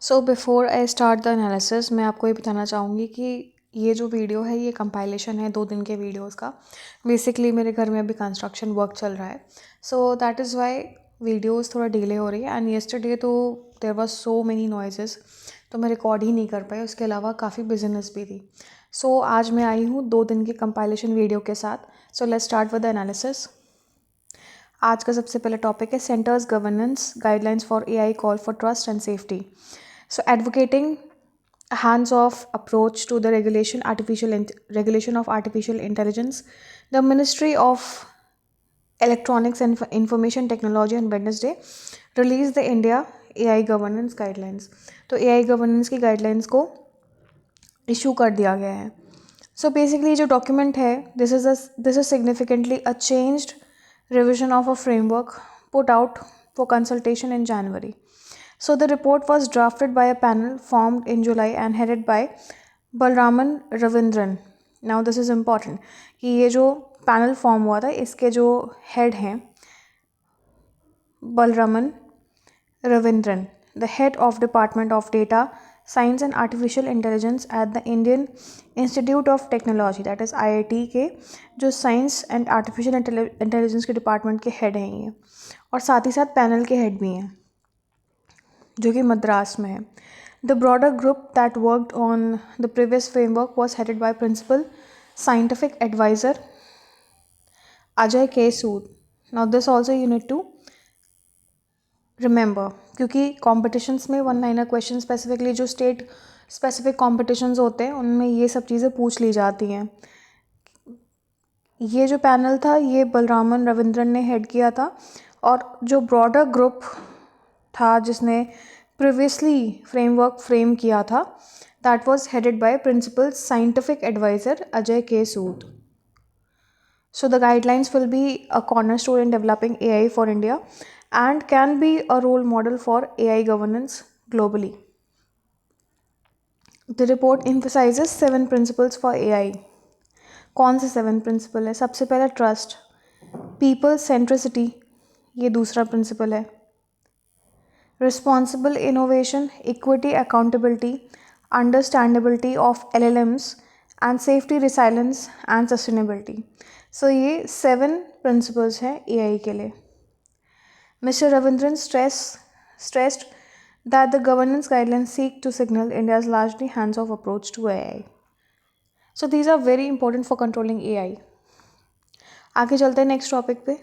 So before I start the analysis मैं आपको ये बताना चाहूँगी कि ये जो वीडियो है ये कंपाइलेशन है 2 दिन के वीडियोस का। बेसिकली मेरे घर में अभी कंस्ट्रक्शन वर्क चल रहा है, so that is why videos थोड़ा डिले हो रही है। एंड येस्टरडे तो there was so many noises, तो मैं रिकॉर्ड ही नहीं कर पाई। उसके अलावा काफ़ी बिजनेस भी थी। सो आज मैं आई हूँ 2 दिन के कंपाइलेशन वीडियो के साथ। So let's start with the analysis. आज का सबसे पहला टॉपिक है centres governance guidelines for AI call for trust and safety. So advocating a hands-off approach to the regulation of artificial intelligence, the Ministry of Electronics and Information Technology on Wednesday released the India AI governance guidelines. तो AI governance की guidelines को issue कर दिया गया है. So basically जो document है, this is significantly a changed revision of a framework put out for consultation in January. So the report was drafted by a panel formed in July and headed by Balraman Ravindran. Now this is important कि ये जो panel form हुआ था इसके जो head हैं Balaraman Ravindran, the head of department of data science and artificial intelligence at the Indian Institute of Technology, that is IIT के जो साइंस एंड आर्टिफिशियल इंटेलिजेंस के डिपार्टमेंट के हेड हैं ये, और साथ ही साथ पैनल के हेड भी हैं जो कि मद्रास में है. The broader group that worked on the previous framework was headed by principal scientific adviser Ajay के Sood. Now this also you need to remember, क्योंकि कॉम्पिटिशन्स में 1-लाइनर क्वेश्चन स्पेसिफिकली जो स्टेट स्पेसिफिक कॉम्पिटिशन्स होते हैं उनमें ये सब चीज़ें पूछ ली जाती हैं. ये जो पैनल था ये बलरामन रविंद्रन ने हेड किया था, और जो ब्रॉडर ग्रुप था जिसने प्रीवियसली फ्रेमवर्क फ्रेम किया था that was headed by principal scientific adviser Ajay के Sood. So the guidelines will be a cornerstone in developing AI for India and can be a role model for AI governance globally. The report emphasizes 7 principles for AI. कौन से 7 principal है? सबसे पहला trust, people centricity, ये दूसरा principal है. Responsible innovation, equity, accountability, understandability of LLMs, and safety, resilience and sustainability. So ये 7 principles हैं AI के लिए. Mr. Ravindran stressed that the governance guidelines seek to signal India's largely hands-off approach to AI. So these are very important for controlling AI. आगे चलते हैं next topic पे.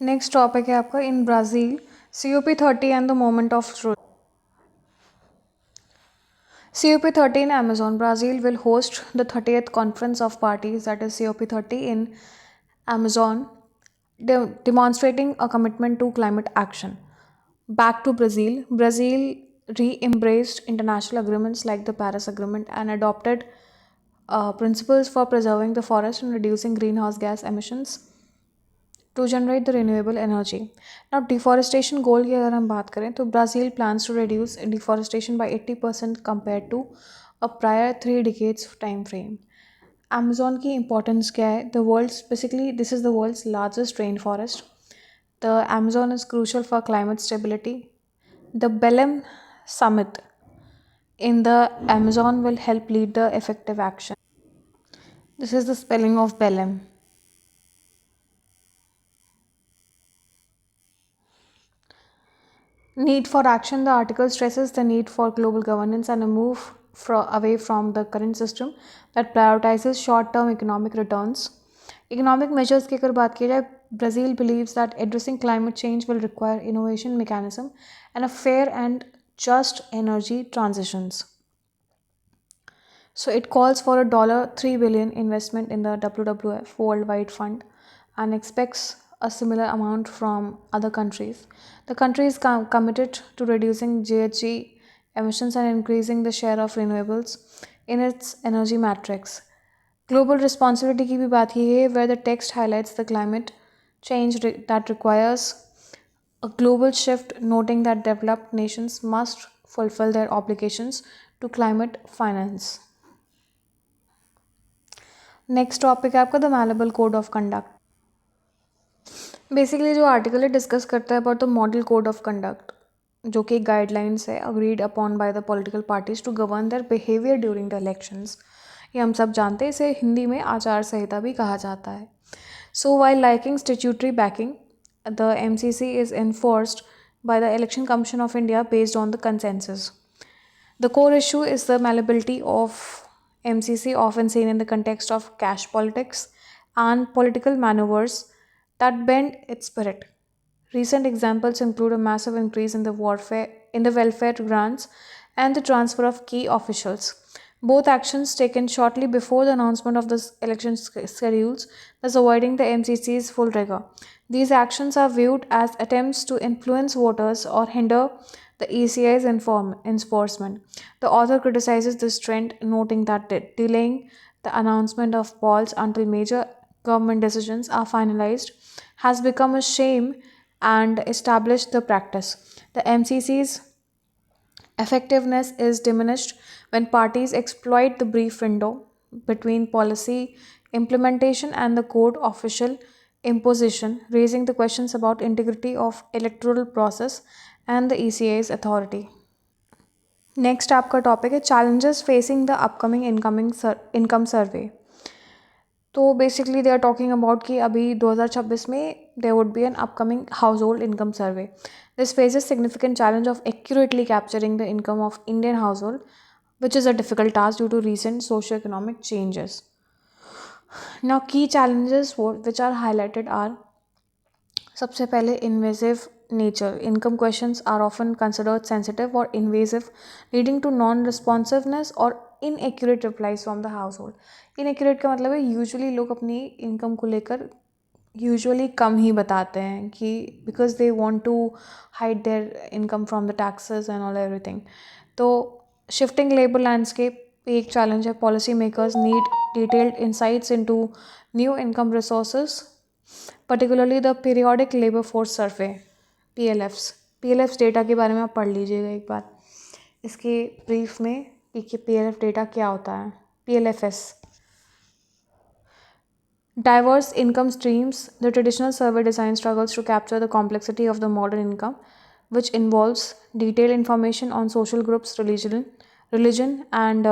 Next topic है आपका इन Brazil COP30 and the moment of truth. COP30 in Amazon. Brazil will host the 30th Conference of Parties, that is COP30 in Amazon, demonstrating a commitment to climate action. Back to Brazil. Brazil re-embraced international agreements like the Paris Agreement and adopted principles for preserving the forest and reducing greenhouse gas emissions to generate the renewable energy. Now deforestation goal की अगर हम बात करें तो Brazil plans to reduce deforestation by 80% compared to a prior 3 decades time frame. Amazon की importance क्या है? This is the world's largest rainforest. The Amazon is crucial for climate stability. The Belém summit in the Amazon will help lead the effective action. This is the spelling of Belém. Need for action. The article stresses the need for global governance and a move away from the current system that prioritizes short-term economic returns. Economic measures की अगर बात की जाए, Brazil believes that addressing climate change will require innovation mechanism and a fair and just energy transitions. So it calls for a $3 billion investment in the WWF Worldwide Fund and expects a similar amount from other countries. The country is committed to reducing GHG emissions and increasing the share of renewables in its energy matrix. Global responsibility की भी बात की है, where the text highlights the climate change that requires a global shift, noting that developed nations must fulfill their obligations to climate finance. Next topic है आपका the malleable code of conduct. Basically जो article है discuss करता है about the model code of conduct. जो कि guidelines है agreed upon by the political parties to govern their behaviour during the elections. ये हम सब जानते हैं, इसे हिंदी में आचार संहिता भी कहा जाता है। So while liking statutory banking, the MCC is enforced by the Election Commission of India based on the consensus. The core issue is the malleability of MCC, often seen in the context of cash politics and political maneuvers that bend its spirit. Recent examples include a massive increase in the welfare grants and the transfer of key officials. Both actions taken shortly before the announcement of the election schedules, thus avoiding the MCC's full rigor. These actions are viewed as attempts to influence voters or hinder the ECI's enforcement. The author criticizes this trend, noting that delaying the announcement of polls until major government decisions are finalized has become a shame and established the practice. The MCC's effectiveness is diminished when parties exploit the brief window between policy implementation and the court official imposition, raising the questions about integrity of electoral process and the ECA's authority. Next आपका topic है challenges facing the upcoming income survey. तो basically they are talking about कि अभी 2026 में there would be an upcoming household income survey. This faces significant challenge of accurately capturing the income of Indian household, which is a difficult task due to recent socio-economic changes. Now, key challenges which are highlighted are, सबसे पहले invasive nature. Income questions are often considered sensitive or invasive, leading to non-responsiveness or inaccurate replies from the household. Inaccurate का मतलब है usually लोग अपनी income को लेकर usually कम ही बताते हैं कि because they want to hide their income from the taxes and all everything. तो शिफ्टिंग लेबर लैंडस्केप एक चैलेंज है. Policy makers need detailed insights into new income resources, particularly the periodic labour force survey PLFs data के बारे में आप पढ़ लीजिएगा एक बार इसके ब्रीफ में कि PLF डेटा क्या होता है. PLFS diverse income streams. The traditional survey design struggles to capture the complexity of the modern income, which involves detailed information on social groups, religion and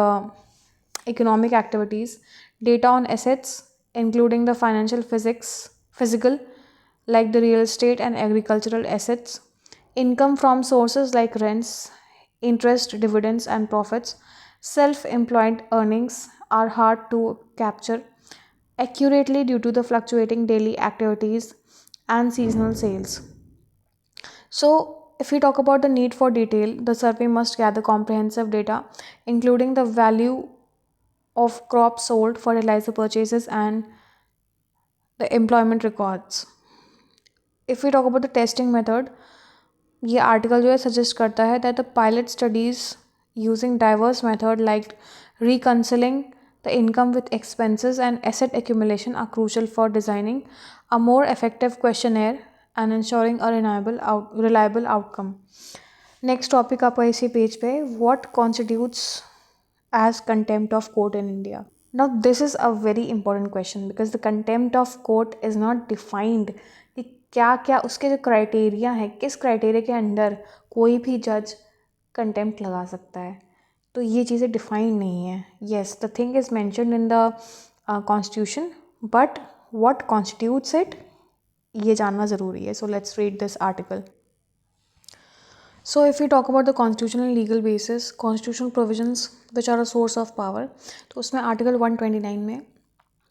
economic activities, data on assets including the physical like the real estate and agricultural assets, income from sources like rents, interest, dividends and profits, self-employed earnings are hard to capture accurately due to the fluctuating daily activities and seasonal sales. So, if we talk about the need for detail, the survey must gather comprehensive data, including the value of crops sold, fertilizer purchases, and the employment records. If we talk about the testing method, ये article जो है suggest करता है that the pilot studies using diverse method like reconciling the income with expenses and asset accumulation are crucial for designing a more effective questionnaire and ensuring a reliable outcome. Next topic आपका इसी page पे, what constitutes as contempt of court in India. Now this is a very important question because the contempt of court is not defined कि क्या क्या उसके जो criteria है, किस क्राइटेरिया के अंडर कोई भी जज कंटेम्प्ट लगा सकता है. तो ये चीज़ें डिफाइन नहीं है. Yes, the thing is mentioned in the constitution, but what constitutes it ये जानना ज़रूरी है. So let's read this article. So, if we talk about the constitutional and legal basis, constitutional provisions which are a source of power, तो उसमें article 129 में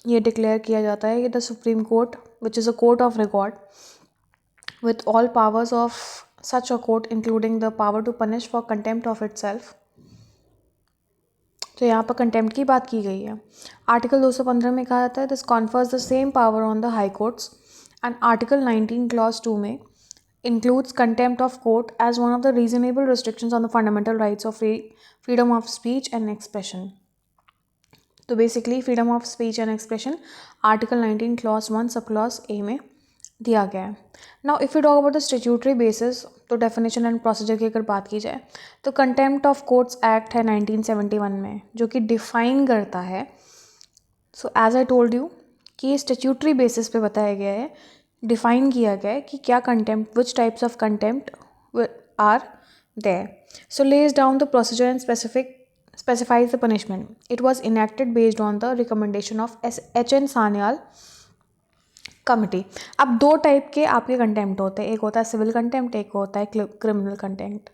ये declare किया जाता है कि the supreme court which is a court of record with all powers of such a court including the power to punish for contempt of itself. तो यहाँ पर कंटेम्प्ट की बात की गई है. आर्टिकल 215 में कहा जाता है this confers the same power on the high courts, and article 19 clause 2 में includes contempt of court as one of the reasonable restrictions on the fundamental rights of freedom of speech and expression. तो basically freedom of speech and expression article 19 clause 1 sub clause A में दिया गया है. Now if you talk about the statutory basis, तो definition and procedure की अगर बात की जाए तो कंटेम्प्ट ऑफ कोर्ट्स एक्ट है 1971 में जो कि डिफाइन करता है. So as I told you कि स्टैट्यूटरी बेसिस पे बताया गया है, डिफाइन किया गया है कि क्या contempt, which types of contempt are there. So lays down the procedure and specifies the punishment. It was enacted based on the recommendation of H.N. Sanyal committee. अब दो टाइप के आपके कंटेम्प्ट होते हैं, एक होता है सिविल कंटेम्प्ट, एक होता है क्रिमिनल कंटेम्प्ट.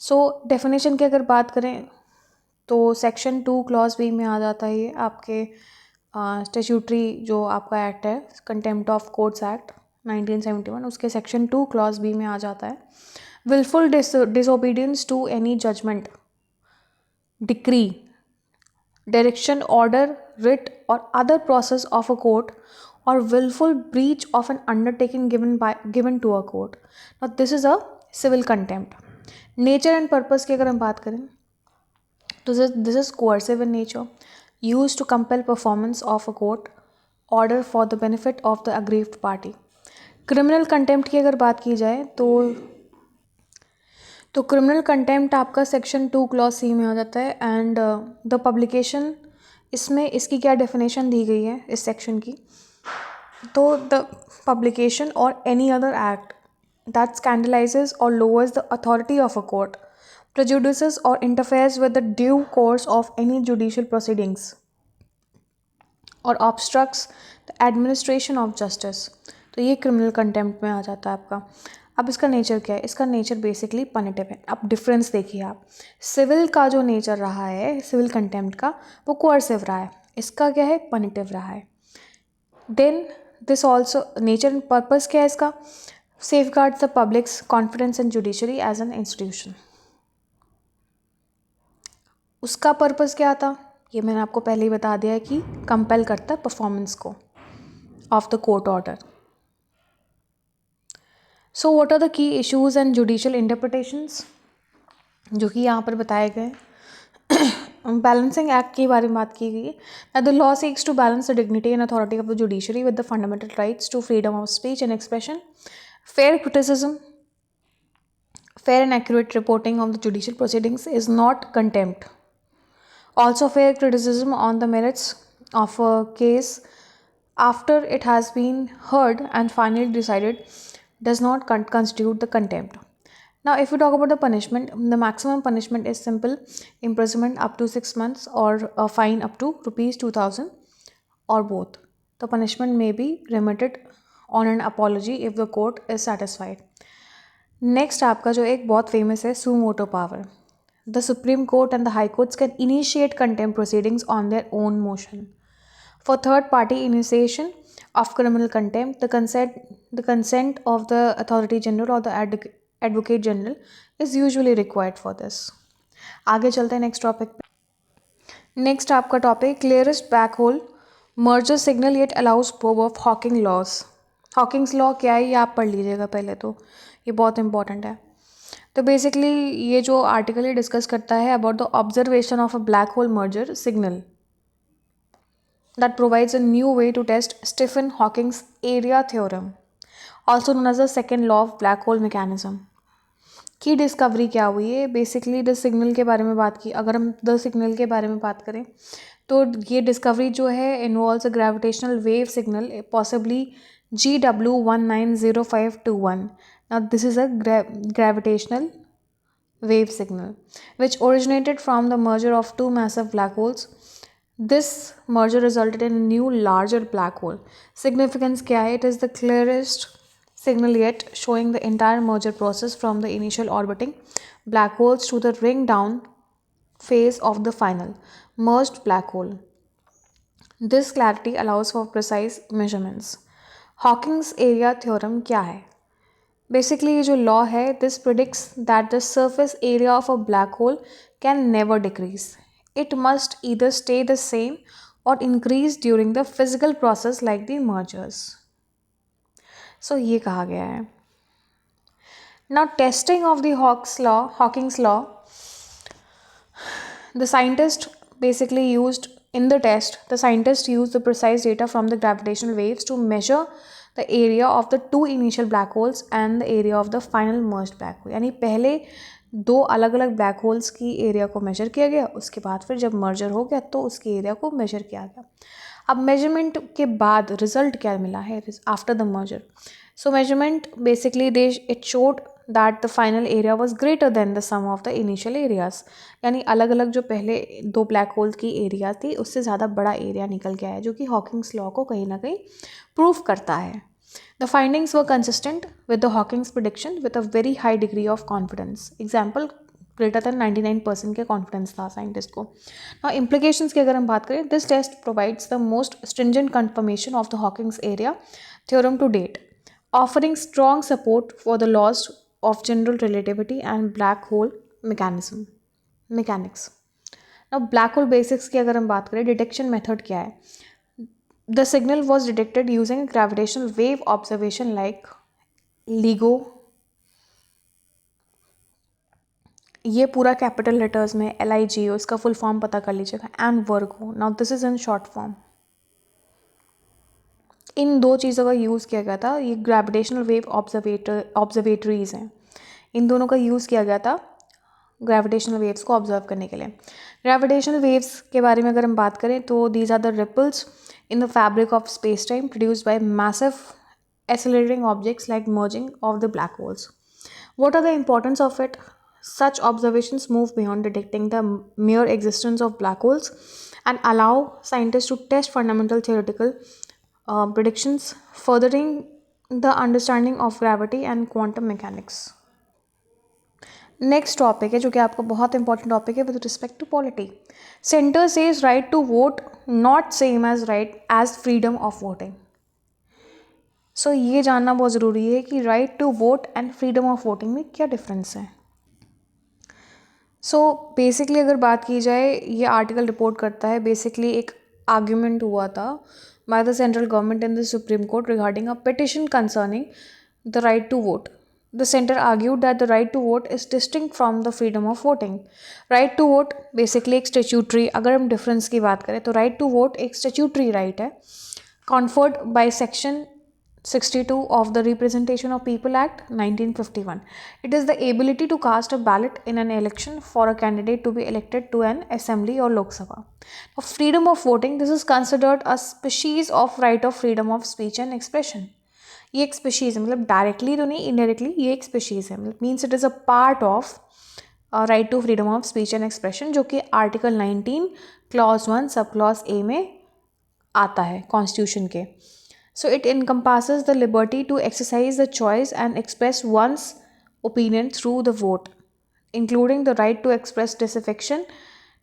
सो डेफिनेशन की अगर बात करें तो सेक्शन 2 क्लॉज बी में आ जाता है ये आपके स्टैट्यूटरी जो आपका एक्ट है कंटेम्प्ट ऑफ कोर्ट्स एक्ट 1971, उसके सेक्शन 2 क्लॉज बी में आ जाता है. Wilful disobedience to any judgment, decree, direction, order, writ or other process of a court, or willful breach of an undertaking given to a court. Now this is a civil contempt. Nature and purpose की अगर हम बात करें तो this is coercive in nature, used to compel performance of a court order for the benefit of the aggrieved party. Criminal contempt की अगर बात की जाए तो क्रिमिनल कंटेम्प्ट आपका सेक्शन 2 क्लॉज सी में आ जाता है. एंड द पब्लिकेशन, इसमें इसकी क्या डेफिनेशन दी गई है इस सेक्शन की, तो द पब्लिकेशन और एनी अदर एक्ट दैट स्कैंडलाइजेस और lowers the authority of a court, prejudices or interferes with the due course of any judicial proceedings or obstructs the administration of justice. तो ये criminal contempt में आ जाता है आपका. अब इसका नेचर क्या है? इसका नेचर बेसिकली पनिटिव है. अब डिफरेंस देखिए आप, सिविल का जो नेचर रहा है सिविल कंटेम्प्ट का वो कोअर्सिव रहा है, इसका क्या है? पनिटिव रहा है. Then this also nature and purpose क्या है इसका? Safeguards the public's confidence in judiciary as an institution. उसका पर्पस क्या था? ये मैंने आपको पहले ही बता दिया है कि कंपेल करता है परफॉर्मेंस को of the court order. So what are the key issues and judicial interpretations जो कि यहाँ पर बताए गए. बैलेंसिंग एक्ट के बारे में बात की गई है. The law seeks to balance the dignity and authority of the judiciary with the fundamental rights to freedom of speech and expression, fair criticism, fair and accurate reporting of the judicial proceedings is not contempt. Also, fair criticism on the merits of a case after it has been heard and finally decided does not constitute the contempt. Now, if we talk about the punishment, the maximum punishment is simple imprisonment up to 6 months or a fine up to rupees 2,000 or both. The punishment may be remitted on an apology if the court is satisfied. Next आपका जो एक बहुत famous है suo motu power. The supreme court and the high courts can initiate contempt proceedings on their own motion. For third party initiation of criminal contempt the consent of the attorney general or the advocate general is usually required for this. आगे चलते हैं next topic पे. Next आपका topic clearest black hole merger signal yet allows probe of Hawking laws. Hawkins law क्या है ये आप पढ़ लीजिएगा पहले, तो ये बहुत इंपॉर्टेंट है. तो बेसिकली ये जो आर्टिकल ये डिस्कस करता है about the observation of a black hole merger signal that provides a new way to test Stephen Hawking's area theorem, also known as the second law of black hole mechanism. की discovery क्या हुई है? Basically the signal के बारे में बात की. अगर हम द सिग्नल के बारे में बात करें तो ये डिस्कवरी जो है involves a gravitational wave signal possibly GW190521. Now this is a gravitational wave signal which originated from the merger of two massive black holes. This merger resulted in a new larger black hole. Significance क्या है? It is the clearest signal yet showing the entire merger process from the initial orbiting black holes to the ring down phase of the final merged black hole. This clarity allows for precise measurements. Hawking's area theorem क्या है? Basically ये जो law है this predicts that the surface area of a black hole can never decrease. It must either stay the same or increase during the physical process like the mergers. So ये कहा गया है. Now testing of the Hawking's law, the scientist basically used in the test, the scientists used the precise data from the gravitational waves to measure the area of the two initial black holes and the area of the final merged black hole. यानी पहले दो अलग अलग black holes की area को major किया गया, उसके बाद फिर जब मर्जर हो गया तो उसकी एरिया को मेजर किया गया. अब मेजरमेंट के बाद रिजल्ट क्या मिला है after the merger? So measurement basically it showed that the final area was greater than the sum of the initial areas. यानी अलग अलग जो पहले दो ब्लैक होल की एरिया थी उससे ज़्यादा बड़ा एरिया निकल के आया, जो कि हॉकिंग्स लॉ को कहीं ना कहीं प्रूव करता है। The findings were consistent with the Hawking's prediction with a very high degree of confidence. Example, greater than 99% के कॉन्फिडेंस था साइंटिस्ट को। नाउ इम्प्लीकेशंस की अगर हम बात करें, this test provides the most stringent confirmation of the Hawking's area theorem to date, offering strong support for the laws of general relativity and black hole mechanics. Now black hole basics की अगर हम बात करें, detection method क्या है? The signal was detected using a gravitational wave observation like LIGO, ये पूरा capital letters में LIGO, इसका फुल फॉर्म पता कर लीजिएगा, and Virgo. Now this is in short form. इन दो चीज़ों का यूज़ किया गया था। ये ग्रेविटेशनल वेव ऑब्जर्वेटरीज हैं, इन दोनों का यूज़ किया गया था ग्रेविटेशनल वेव्स को ऑब्जर्व करने के लिए। ग्रेविटेशनल वेव्स के बारे में अगर हम बात करें तो these are the ripples in the fabric of space time produced by massive accelerating objects like merging of the black holes. What are the importance of it? Such observations move beyond detecting the mere existence of black holes and allow scientists to test fundamental theoretical predictions, furthering the understanding of gravity and quantum mechanics. Next topic है जो कि आपका बहुत important topic है with respect to polity. Centre says right to vote not same as right as freedom of voting. So ये जानना बहुत ज़रूरी है कि right to vote and freedom of voting में क्या डिफरेंस है। सो बेसिकली अगर बात की जाए, ये आर्टिकल रिपोर्ट करता है बेसिकली एक आर्ग्यूमेंट हुआ था by the central government in the supreme court regarding a petition concerning the right to vote. The center argued that the right to vote is distinct from the freedom of voting. Right to vote basically एक statutory, अगर हम difference की बात करें तो right to vote एक statutory right है conferred by section 62 of the Representation of People Act 1951. It is the ability to cast a ballot in an election for a candidate to be elected to an assembly or Lok Sabha. Now, freedom of voting, this is considered a species of right of freedom of speech and expression. ये एक species है, मतलब directly तो नहीं, indirectly ये एक species है, मतलब means it is a part of right to freedom of speech and expression, जो कि article 19 clause 1 sub clause A में आता है कॉन्स्टिट्यूशन के. So it encompasses the liberty to exercise the choice and express one's opinion through the vote, including the right to express disaffection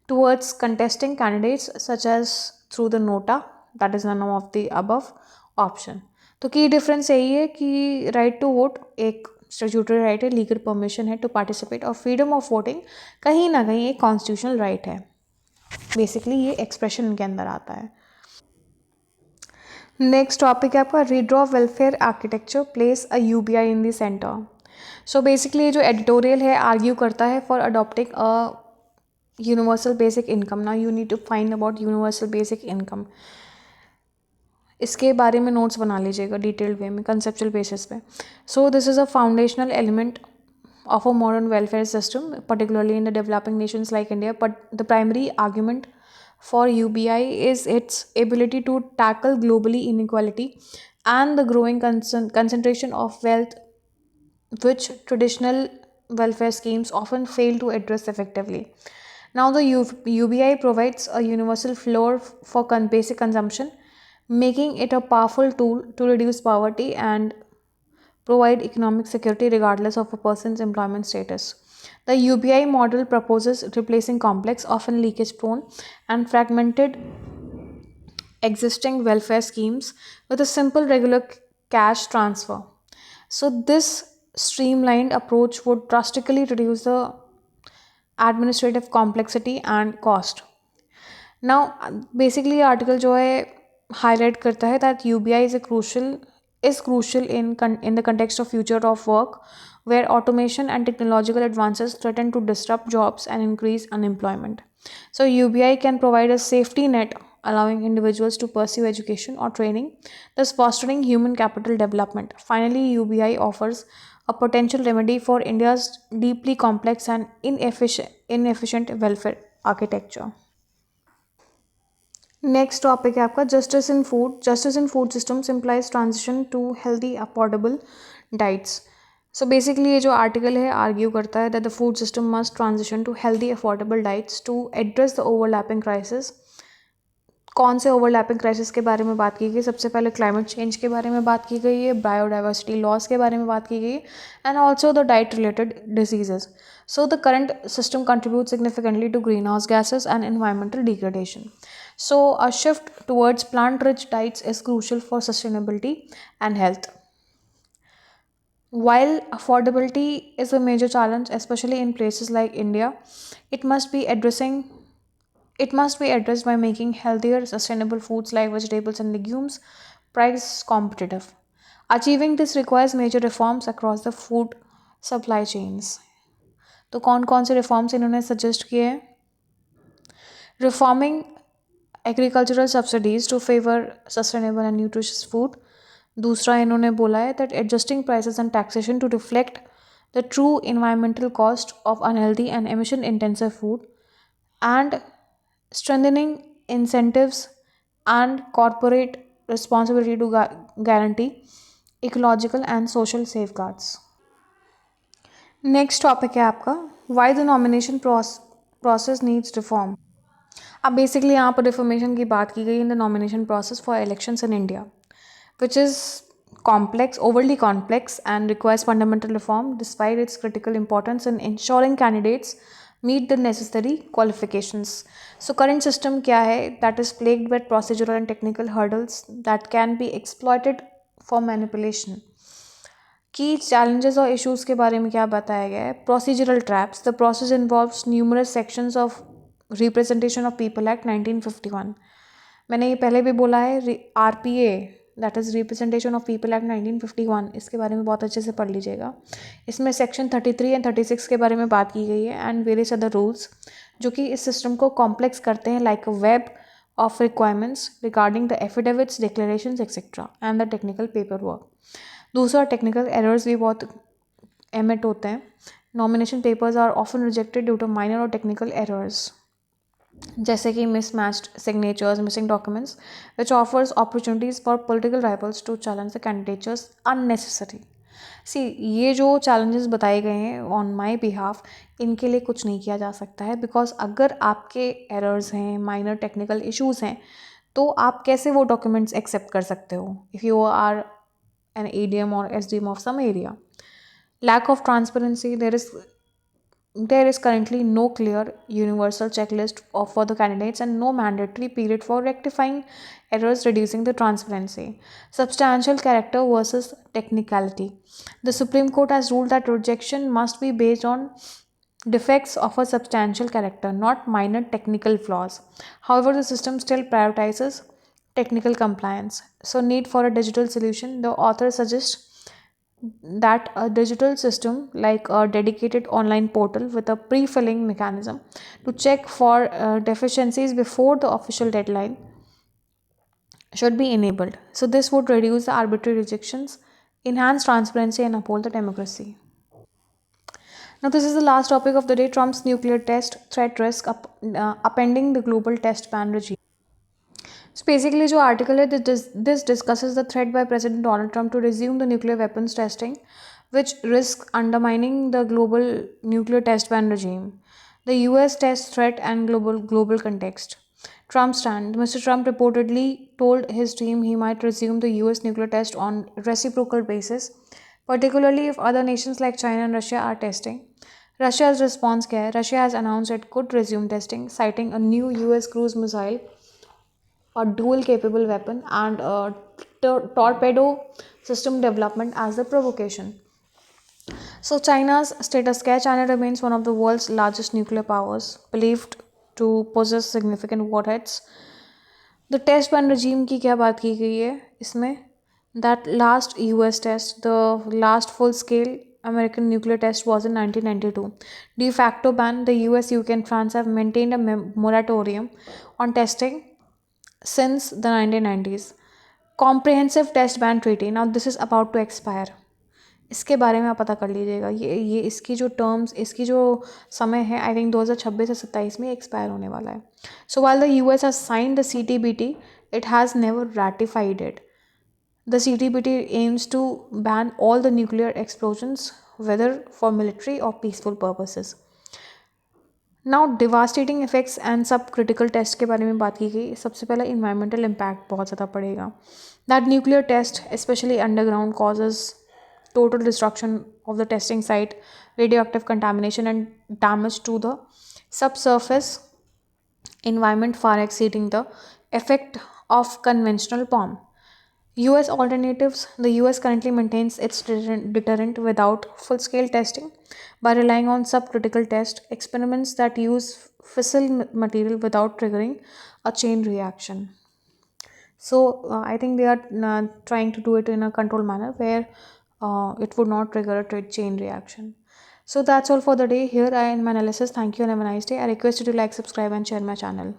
towards contesting candidates such as through the nota, that is none of the above option. तो की difference यही है कि right to vote एक statutory right है, legal permission है to participate, और freedom of voting कहीं ना कहीं एक कॉन्स्टिट्यूशनल राइट है. बेसिकली ये एक्सप्रेशन के अंदर आता है. नेक्स्ट टॉपिक है आपका redraw welfare architecture place a UBI in the centre. So basically ये जो एडिटोरियल है आर्ग्यू करता है for adopting a universal basic income. Now you need to find about universal basic income. इसके बारे में नोट्स बना लीजिएगा डिटेल्ड वे में, कंसेप्चुअल बेसिस पे. So this is a foundational element of a modern welfare system, particularly in the developing nations like India. But the primary argument for UBI is its ability to tackle globally inequality and the growing concentration of wealth, which traditional welfare schemes often fail to address effectively. Now, the UBI provides a universal floor for basic consumption, making it a powerful tool to reduce poverty and provide economic security regardless of a person's employment status. The UBI model proposes replacing complex, often leakage prone, and fragmented existing welfare schemes with a simple regular cash transfer. So, this streamlined approach would drastically reduce the administrative complexity and cost. Now basically article जो है highlight करता है that UBI is crucial in the context of future of work where automation and technological advances threaten to disrupt jobs and increase unemployment. So UBI can provide a safety net allowing individuals to pursue education or training, thus fostering human capital development. Finally, UBI offers a potential remedy for India's deeply complex and inefficient welfare architecture. Next topic है आपका justice in food. Justice in food systems implies transition to healthy affordable diets. So basically ये जो article है argue करता है that the food system must transition to healthy affordable diets to address the overlapping crisis. कौन से overlapping crisis के बारे में बात की गई? सबसे पहले क्लाइमेट चेंज के बारे में बात की गई है, बायोडाइवर्सिटी लॉस के बारे में बात की गई है, and also the diet related diseases. So the current system contributes significantly to greenhouse gases and environmental degradation. So a shift towards plant-rich diets is crucial for sustainability and health. While affordability is a major challenge, especially in places like India, it must be addressing it must be addressed by making healthier, sustainable foods like vegetables and legumes price competitive. Achieving this requires major reforms across the food supply chains. तो कौन कौन से reforms इन्होंने suggest किए हैं? Reforming agricultural subsidies to favour sustainable and nutritious food. दूसरा इन्होंने बोला है that adjusting prices and taxation to reflect the true environmental cost of unhealthy and emission intensive food, and strengthening incentives and corporate responsibility to guarantee ecological and social safeguards. Next topic है आपका why the nomination process needs reform. अब basically यहाँ पर reformation की बात की गई in the nomination process for elections in India, which is overly complex, and requires fundamental reform despite its critical importance in ensuring candidates meet the necessary qualifications. So current system क्या है? That is plagued with procedural and technical hurdles that can be exploited for manipulation. की challenges और issues के बारे में क्या बताया गया है? Procedural traps. The process involves numerous sections of Representation of People Act 1951. मैंने ये पहले भी बोला है, RPA that is representation of people act 1951, इसके बारे में बहुत अच्छे से पढ़ लीजिएगा. इसमें सेक्शन 33 एंड 36 के बारे में बात की गई है, एंड वेरियस अदर रूल्स जो कि इस सिस्टम को कॉम्प्लेक्स करते हैं, like a web of requirements regarding the affidavits, declarations etcetera and the technical paper work. दूसरा, टेक्निकल एरर्स भी बहुत एमिट होते हैं. Nomination papers are often rejected due to minor or technical errors, जैसे कि mismatched signatures, missing documents, which offers opportunities for political rivals to challenge the candidatures unnecessary. See, ये जो चैलेंजेस बताए गए हैं ऑन माई बिहाफ, इनके लिए कुछ नहीं किया जा सकता है, बिकॉज अगर आपके एरर्स हैं, माइनर टेक्निकल इश्यूज़ हैं, तो आप कैसे वो डॉक्यूमेंट्स एक्सेप्ट कर सकते हो if you are an ADM और SDM of some area. Lack of transparency. There is currently no clear universal checklist for the candidates, and no mandatory period for rectifying errors, reducing the transparency. Substantial character versus technicality. The Supreme Court has ruled that rejection must be based on defects of a substantial character, not minor technical flaws. However, the system still prioritizes technical compliance. So, need for a digital solution. The author suggests that a digital system like a dedicated online portal with a pre-filling mechanism to check for deficiencies before the official deadline should be enabled. So this would reduce the arbitrary rejections, enhance transparency, and uphold the democracy. Now this is the last topic of the day: Trump's nuclear test threat risk upending the global test ban regime. So basically जो article है, this discusses the threat by President Donald Trump to resume the nuclear weapons testing, which risks undermining the global nuclear test ban regime. The US test threat and global context. Trump's stand. Mr. Trump reportedly told his team he might resume the US nuclear test on reciprocal basis, particularly if other nations like China and Russia are testing. Russia's response क्या है? Russia has announced it could resume testing, citing a new US cruise missile, a dual capable weapon, and a torpedo system development as the provocation. So China's status क्या है? China remains one of the world's largest nuclear powers, believed to possess significant warheads. The test ban regime की क्या बात की गई है इसमें? That last US test, the last full-scale American nuclear test was in 1992. De facto ban, the US, UK, and France have maintained a moratorium on testing since the 1990s. Comprehensive Test Ban Treaty. Now this is about to expire. इसके बारे में आप पता कर लीजिएगा. ये इसकी जो टर्म्स, इसकी जो समय है, आई थिंक 2026 या 27 में एक्सपायर होने वाला है. सो while the US has signed the CTBT, it has never ratified it. The CTBT aims to ban all the nuclear explosions whether for military or peaceful purposes. Now devastating effects and सब critical test के बारे में बात की गई. सबसे पहला environmental impact बहुत ज़्यादा पड़ेगा. That nuclear test specially underground causes total destruction of the testing site, radioactive contamination, and damage to the subsurface environment far exceeding the effect of conventional bomb. US alternatives. The US currently maintains its deterrent without full scale testing by relying on subcritical test experiments that use fissile material without triggering a chain reaction. So, I think they are trying to do it in a controlled manner where it would not trigger a chain reaction. So, that's all for the day. Here I end my analysis. Thank you and have a nice day. I request you to like, subscribe, and share my channel.